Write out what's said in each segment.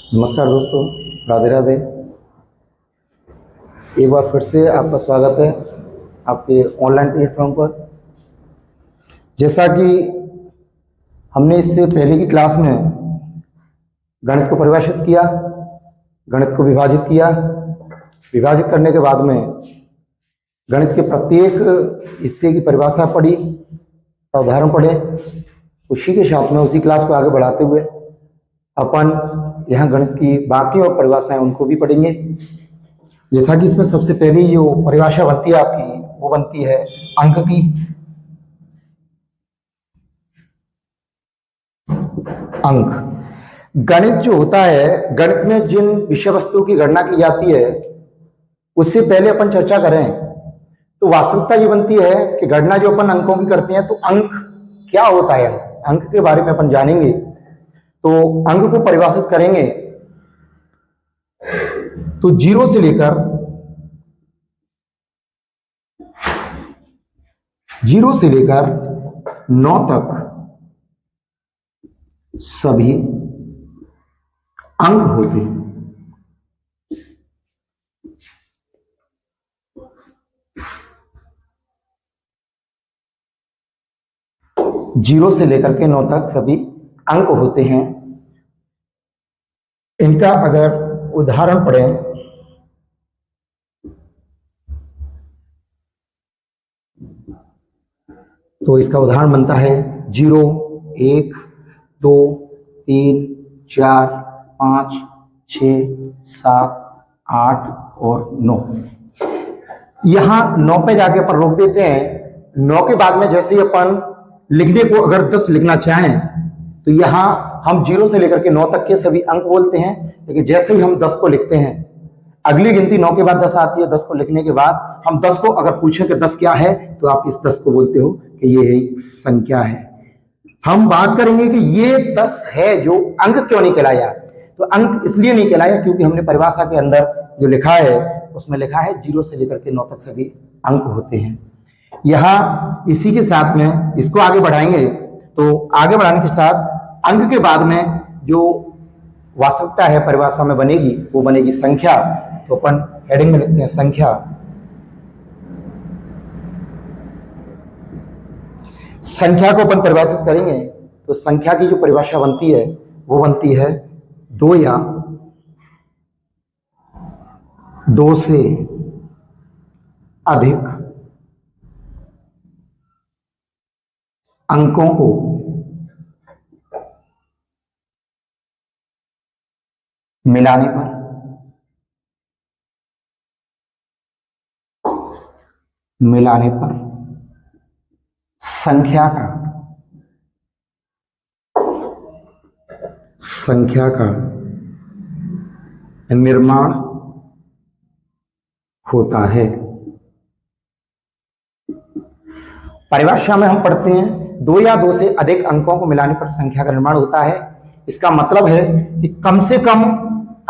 नमस्कार दोस्तों, राधे राधे। एक बार फिर से आपका स्वागत है आपके ऑनलाइन प्लेटफॉर्म पर। जैसा कि हमने इससे पहले की क्लास में गणित को परिभाषित किया, गणित को विभाजित किया, विभाजित करने के बाद में गणित के प्रत्येक हिस्से की परिभाषा पढ़ी, उदाहरण पढ़े। उसी के साथ में उसी क्लास को आगे बढ़ाते हुए अपन यहाँ गणित की बाकी और परिभाषाएं उनको भी पढ़ेंगे। जैसा कि इसमें सबसे पहली जो परिभाषा बनती है आपकी, वो बनती है अंक की। अंक गणित जो होता है, गणित में जिन विषय वस्तु की गणना की जाती है उससे पहले अपन चर्चा करें तो वास्तविकता ये बनती है कि गणना जो अपन अंकों की करते हैं तो अंक क्या होता है, अंक के बारे में अपन जानेंगे। तो अंक को परिभाषित करेंगे तो 0 से लेकर 9 तक सभी अंक होते हैं। जीरो से लेकर के 9 तक सभी अंक होते हैं। इनका अगर उदाहरण पढ़ें तो इसका उदाहरण बनता है 0, 1, 2, 3, 4, 5, 6, 7, 8 और 9। यहां 9 पे जाके अपन रोक देते हैं। 9 के बाद में जैसे ही अपन लिखने को अगर 10 लिखना चाहें तो यहां हम 0 से लेकर के 9 तक के सभी अंक बोलते हैं। लेकिन जैसे ही हम 10 को लिखते हैं, अगली गिनती 9 के बाद 10 आती है। 10 को लिखने के बाद हम 10 को अगर पूछें कि 10 क्या है तो आप इस 10 को बोलते हो कि ये एक संख्या है। हम बात करेंगे कि ये 10 है जो अंक क्यों नहीं कहलाया। तो अंक इसलिए नहीं कहलाया क्योंकि हमने परिभाषा के अंदर जो लिखा है उसमें लिखा है 0 से लेकर के 9 तक सभी अंक होते हैं। यहां इसी के साथ में इसको आगे बढ़ाएंगे तो आगे बढ़ाने के साथ अंक के बाद में जो वास्तविकता है परिभाषा में बनेगी वो बनेगी संख्या। तो अपन हेडिंग में लिखते हैं संख्या। संख्या को अपन परिभाषित करेंगे तो संख्या की जो परिभाषा बनती है वो बनती है 2 या 2 से अधिक अंकों को मिलाने पर संख्या का निर्माण होता है। परिभाषा में हम पढ़ते हैं 2 या 2 से अधिक अंकों को मिलाने पर संख्या का निर्माण होता है। इसका मतलब है कि कम से कम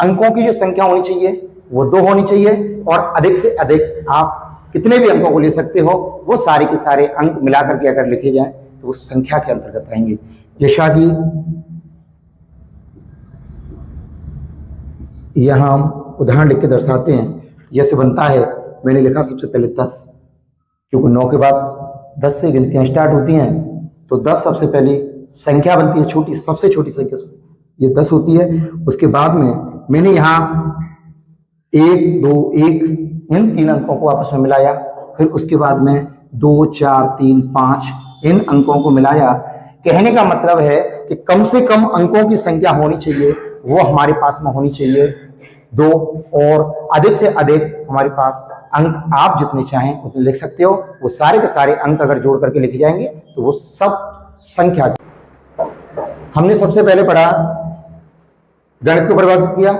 अंकों की जो संख्या होनी चाहिए वो 2 होनी चाहिए और अधिक से अधिक आप कितने भी अंकों को ले सकते हो, वो सारे के सारे अंक मिलाकर के अगर लिखे जाएं तो वो संख्या के अंतर्गत आएंगे। जैसा कि यहां हम उदाहरण लिख के दर्शाते हैं। जैसे बनता है, मैंने लिखा सबसे पहले 10, क्योंकि 9 के बाद 10 से गिनतियां स्टार्ट होती हैं। तो 10 सबसे पहली संख्या बनती है, छोटी, सबसे छोटी संख्या ये 10 होती है। उसके बाद में मैंने यहाँ 1, 2, 1 इन 3 अंकों को आपस में मिलाया। फिर उसके बाद में 2, 4, 3, 5 इन अंकों को मिलाया। कहने का मतलब है कि कम से कम अंकों की संख्या होनी चाहिए, वो हमारे पास में होनी चाहिए 2, और अधिक से अधिक हमारे पास अंक आप जितने चाहें उतने लिख सकते हो। वो सारे के सारे अंक अगर जोड़ करके लिखे जाएंगे तो वो सब संख्या। हमने सबसे पहले पढ़ा, गणित को परिभाषित किया।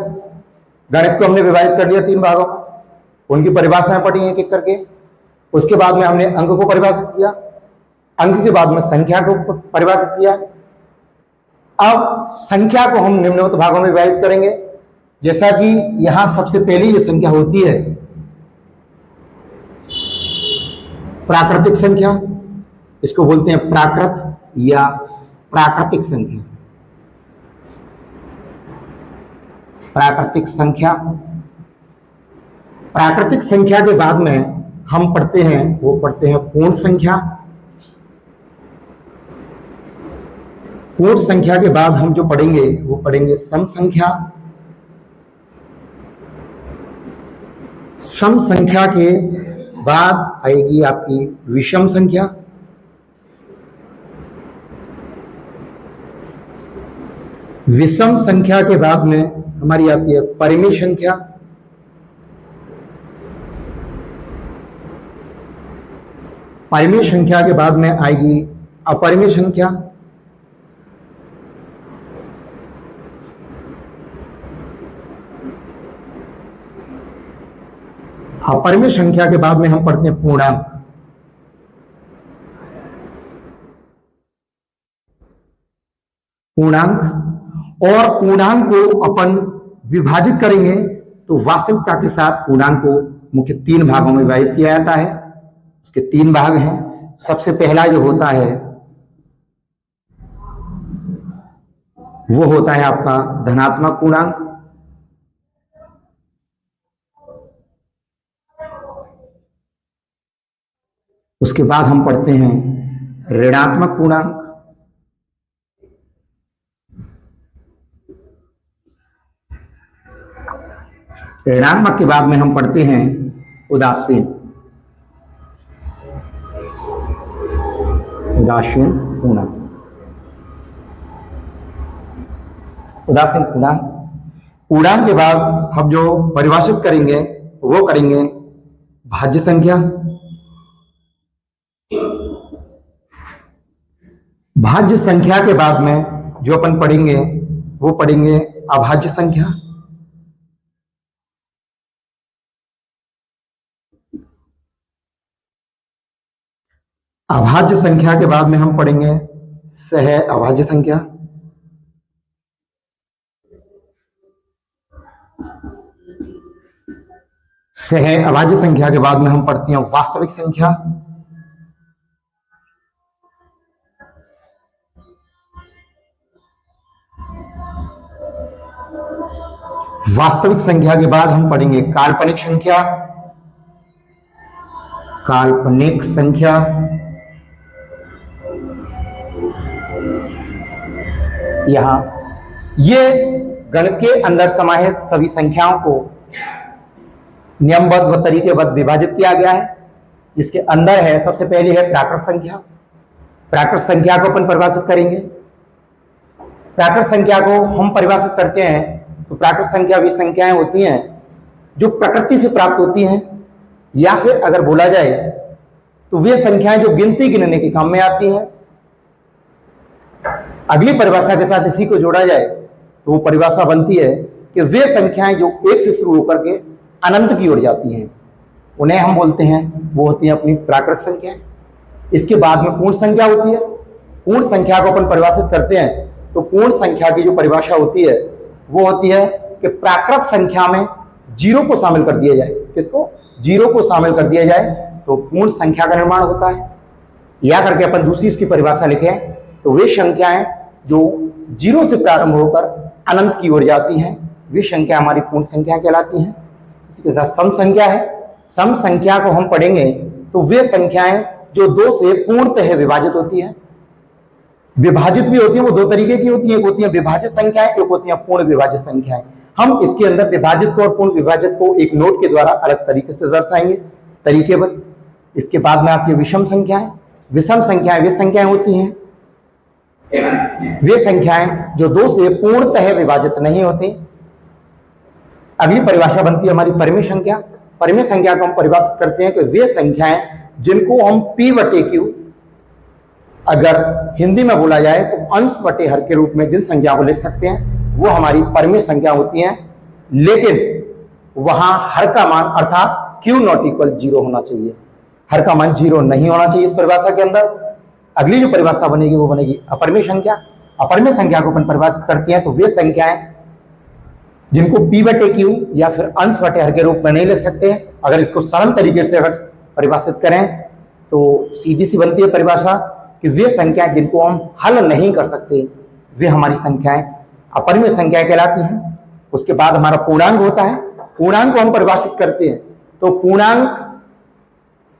गणित को हमने विभाजित कर लिया 3 भागों में, उनकी परिभाषाएं पढ़ी एक एक करके। उसके बाद में हमने अंक को परिभाषित किया, अंक के बाद में संख्या को परिभाषित किया। अब संख्या को हम निम्नलिखित भागों में विभाजित करेंगे। जैसा कि यहां सबसे पहली जो संख्या होती है प्राकृतिक संख्या, इसको बोलते हैं प्राकृत या प्राकृतिक संख्या। प्राकृतिक संख्या। प्राकृतिक संख्या के बाद में हम पढ़ते हैं पूर्ण संख्या। पूर्ण संख्या के बाद हम जो पढ़ेंगे वो पढ़ेंगे सम संख्या। सम संख्या के बाद आएगी आपकी विषम संख्या। विषम संख्या के बाद में हमारी आती है परिमेय संख्या। परिमेय संख्या के बाद में आएगी अपरिमेय संख्या। अपरिमेय संख्या के बाद में हम पढ़ते हैं पूर्णांक। पूर्णांक और पूर्णांक को अपन विभाजित करेंगे तो वास्तविकता के साथ पूर्णांक को मुख्य 3 भागों में विभाजित किया जाता है। उसके 3 भाग हैं। सबसे पहला जो होता है वो होता है आपका धनात्मक पूर्णांक। उसके बाद हम पढ़ते हैं ऋणात्मक पूर्णांक। ऋणात्मक के बाद में हम पढ़ते हैं उदासीन पूर्णांक। उदासीन पूर्णांक। पूर्णांक के बाद हम जो परिभाषित करेंगे वो करेंगे भाज्य संख्या। भाज्य संख्या के बाद में जो अपन पढ़ेंगे वो पढ़ेंगे अभाज्य संख्या। अभाज्य संख्या के बाद में हम पढ़ेंगे सह अभाज्य संख्या। सह अभाज्य संख्या के बाद में हम पढ़ते हैं वास्तविक संख्या। वास्तविक संख्या के बाद हम पढ़ेंगे काल्पनिक संख्या। काल्पनिक संख्या। यहां ये गणित के अंदर समाहित सभी संख्याओं को नियमबद्ध व तरीकेबद्ध विभाजित किया गया है। इसके अंदर है सबसे पहले है प्राकृत संख्या। प्राकृत संख्या को अपन परिभाषित करेंगे। प्राकृत संख्या को हम परिभाषित करते हैं तो प्राकृत संख्या वे संख्याएं होती हैं जो प्रकृति से प्राप्त होती हैं, या फिर अगर बोला जाए तो वे संख्याएं जो गिनती गिनने के काम में आती हैं। अगली परिभाषा के साथ इसी को जोड़ा जाए तो वो परिभाषा बनती है कि वे संख्याएं जो 1 से शुरू होकर के अनंत की ओर जाती हैं उन्हें हम बोलते हैं, वो होती हैं अपनी प्राकृत संख्याएं। इसके बाद में पूर्ण संख्या होती है। पूर्ण संख्या को अपन परिभाषित करते हैं तो पूर्ण संख्या की जो परिभाषा होती है वो होती है कि प्राकृत संख्या में 0 को शामिल कर दिया जाए। किसको? 0 को शामिल कर दिया जाए तो पूर्ण संख्या का निर्माण होता है। या करके अपन दूसरी इसकी परिभाषा लिखें तो वे संख्याएं जो 0 से प्रारंभ होकर अनंत की ओर जाती हैं वे संख्या हमारी पूर्ण संख्या कहलाती हैं। इसके साथ सम संख्या है। सम संख्या को हम पढ़ेंगे तो वे संख्याएं जो 2 से पूर्णतः विभाजित होती हैं। विभाजित भी होती है, वो 2 तरीके की होती है। एक होती है विभाजित संख्याएं, एक होती है पूर्ण विभाजित संख्याएं। हम इसके अंदर विभाजित को और पूर्ण विभाजित को एक नोट के द्वारा अलग तरीके से दर्शाएंगे, तरीकेबद्ध। इसके बाद में आती है विषम संख्याएं। विषम संख्याएं वे संख्याएं होती हैं, वे संख्याएं जो 2 से पूर्णतः विभाजित नहीं होती। अगली परिभाषा बनती है हमारी परिमेय संख्या। परिमेय संख्या को हम परिभाषित करते हैं कि वे संख्याएं जिनको हम P/Q, अगर हिंदी में बोला जाए तो अंश बटे हर के रूप में जिन संख्या को लिख सकते हैं वो हमारी परिमेय संख्या होती हैं। लेकिन वहां हर का मान अर्थात Q ≠ 0 होना चाहिए। हर का मान 0 नहीं होना चाहिए इस परिभाषा के अंदर। अगली जो परिभाषा बनेगी वो बनेगी अपरिमेय संख्या। अपरिमेय संख्या को अपन परिभाषित करते हैं तो वे संख्याएं जिनको P/Q या फिर अंश बटे हर के रूप में नहीं लिख सकते। अगर इसको सरल तरीके से अगर परिभाषित करें तो सीधी सी बनती है परिभाषा कि वे संख्याएं जिनको हम हल नहीं कर सकते वे हमारी संख्याएं अपरिमेय संख्याएं कहलाती हैं। उसके बाद हमारा पूर्णांक होता है। पूर्णांक को हम परिभाषित करते हैं तो पूर्णांक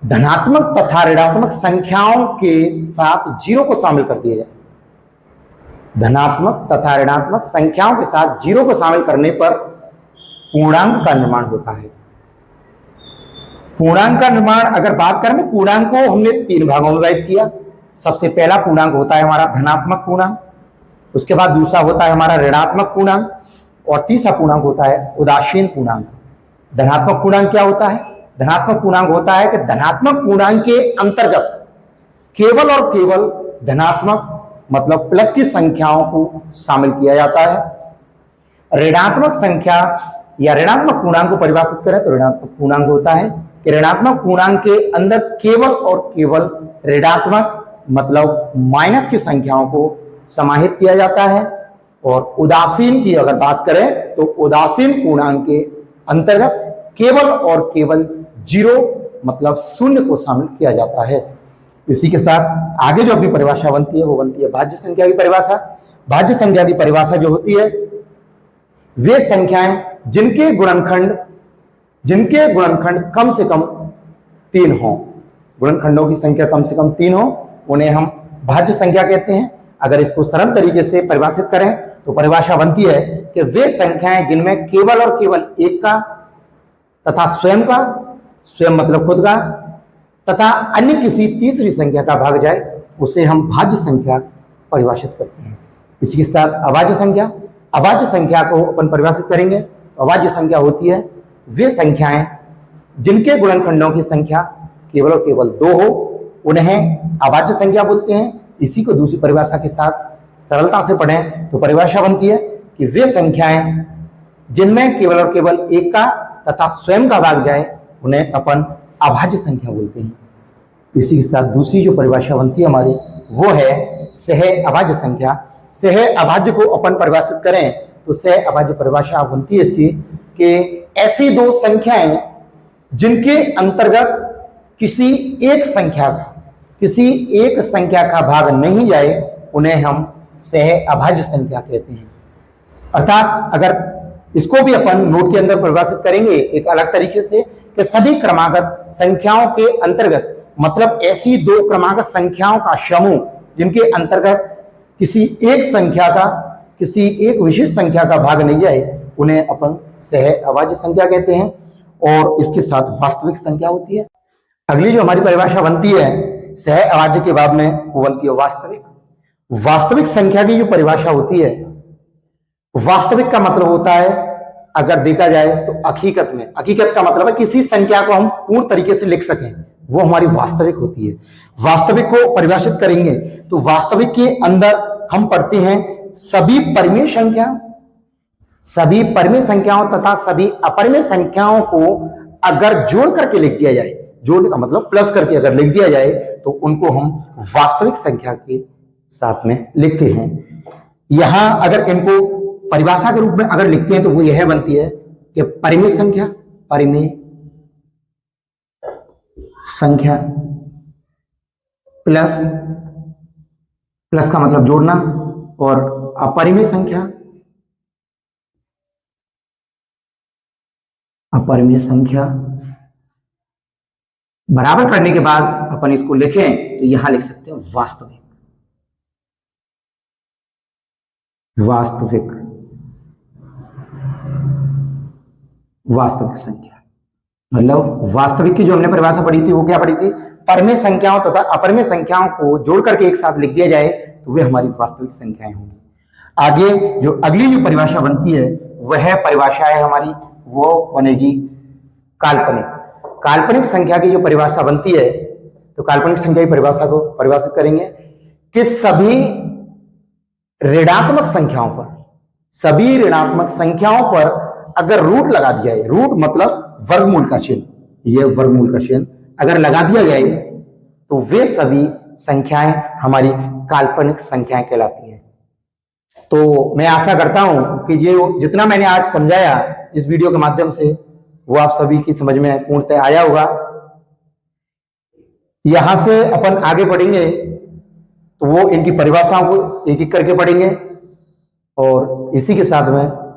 धनात्मक तथा ऋणात्मक संख्याओं के साथ जीरो को शामिल कर दिया जाए। धनात्मक तथा ऋणात्मक संख्याओं के साथ जीरो को शामिल करने पर पूर्णांक का निर्माण होता है। पूर्णांक का निर्माण अगर बात करें तो पूर्णांक को हमने 3 भागों में विभाजित किया। सबसे पहला पूर्णांक होता है हमारा धनात्मक पूर्णांक, उसके बाद दूसरा होता है हमारा ऋणात्मक पूर्णांक और तीसरा पूर्णांक होता है उदासीन पूर्णांक। धनात्मक पूर्णांक क्या होता है? धनात्मक पूर्णांक होता है कि धनात्मक पूर्णांक के अंतर्गत केवल और केवल धनात्मक मतलब प्लस की संख्याओं को शामिल किया जाता है। ऋणात्मक संख्या या ऋणात्मक पूर्णांक को परिभाषित करें तो ऋणात्मक पूर्णांक होता है कि ऋणात्मक पूर्णांक के अंदर केवल और केवल ऋणात्मक मतलब माइनस की संख्याओं को समाहित किया जाता है। और उदासीन की अगर बात करें तो उदासीन पूर्णांक के अंतर्गत केवल और केवल जीरो मतलब शून्य को शामिल किया जाता है। इसी के साथ आगे जो अपनी परिभाषा बनती है वो बनती है भाज्य संख्या की परिभाषा। भाज्य संख्या की परिभाषा जो होती है वे संख्याएं जिनके गुणनखंड कम से कम 3 हो, गुणनखंडों की संख्या कम से कम 3 हो, उन्हें हम भाज्य संख्या कहते हैं। अगर इसको सरल तरीके से परिभाषित करें तो परिभाषा बनती है कि वे संख्याएं जिनमें केवल और केवल एक का तथा स्वयं का, स्वयं मतलब खुद का, तथा अन्य किसी तीसरी संख्या का भाग जाए उसे हम भाज्य संख्या परिभाषित करते हैं। इसी के साथ अभाज्य संख्या, अभाज्य संख्या को अपन परिभाषित करेंगे तो अभाज्य संख्या होती है वे संख्याएं जिनके गुणनखंडों की संख्या केवल और केवल 2 हो, उन्हें अभाज्य संख्या बोलते हैं। इसी को दूसरी परिभाषा के साथ सरलता से पढ़ें तो परिभाषा बनती है कि वे संख्याएं जिनमें केवल और केवल एक का तथा स्वयं का भाग जाए उन्हें अपन अभाज्य संख्या बोलते हैं। इसी के साथ दूसरी जो परिभाषा बनती है हमारी वो है सह अभाज्य संख्या। सह अभाज्य को अपन परिभाषित करें तो सह अभाज्य परिभाषा बनती है इसकी कि ऐसी 2 संख्याएं जिनके अंतर्गत किसी एक संख्या का भाग नहीं जाए उन्हें हम सह अभाज्य संख्या कहते हैं। अर्थात अगर इसको भी अपन नोट के अंदर परिभाषित करेंगे एक अलग तरीके से कि सभी क्रमागत संख्याओं के अंतर्गत मतलब ऐसी 2 क्रमागत संख्याओं का समूह जिनके अंतर्गत किसी एक विशेष संख्या का भाग नहीं जाए उन्हें अपन सह अभाज्य संख्या कहते हैं। और इसके साथ वास्तविक संख्या होती है। अगली जो हमारी परिभाषा बनती है सह अभाज्य के बाद में वो बनती है वास्तविक। वास्तविक संख्या की जो परिभाषा होती है, वास्तविक का मतलब होता है अगर देखा जाए तो हकीकत का मतलब है किसी संख्या को हम पूर्ण तरीके से लिख सकें, वो हमारी वास्तविक होती है। वास्तविक को परिभाषित करेंगे तो वास्तविक के अंदर हम पढ़ते हैं सभी परिमेय संख्याओं तथा सभी अपरिमेय संख्याओं को अगर जोड़ करके लिख दिया जाए, जोड़ का मतलब प्लस करके अगर लिख दिया जाए तो उनको हम वास्तविक संख्या के साथ में लिखते हैं। यहां अगर इनको परिभाषा के रूप में अगर लिखते हैं तो वो यह बनती है कि परिमेय संख्या प्लस का मतलब जोड़ना और अपरिमेय संख्या बराबर करने के बाद अपन इसको लिखें तो यहां लिख सकते हैं वास्तविक संख्या। मतलब वास्तविक की जो हमने परिभाषा पढ़ी थी वो क्या पढ़ी थी? परिमेय संख्याओं तथा अपरिमेय संख्याओं को जोड़ करके एक साथ लिख दिया जाए तो वे हमारी वास्तविक संख्याएं होंगी। आगे जो अगली जो परिभाषा बनती है वह परिभाषा है हमारी वो बनेगी काल्पनिक संख्या की जो परिभाषा बनती है तो काल्पनिक संख्या की परिभाषा को परिभाषित करेंगे कि सभी ऋणात्मक संख्याओं पर अगर रूट लगा दिया जाए, रूट मतलब वर्गमूल का चिन्ह अगर लगा दिया जाए तो वे सभी संख्याएं हमारी काल्पनिक संख्याएं कहलाती हैं। तो मैं आशा करता हूं कि ये जितना मैंने आज समझाया इस वीडियो के माध्यम से वो आप सभी की समझ में पूर्णतः आया होगा। यहां से अपन आगे पढ़ेंगे तो वो इनकी परिभाषाओं को एक एक करके पढ़ेंगे और इसी के साथ में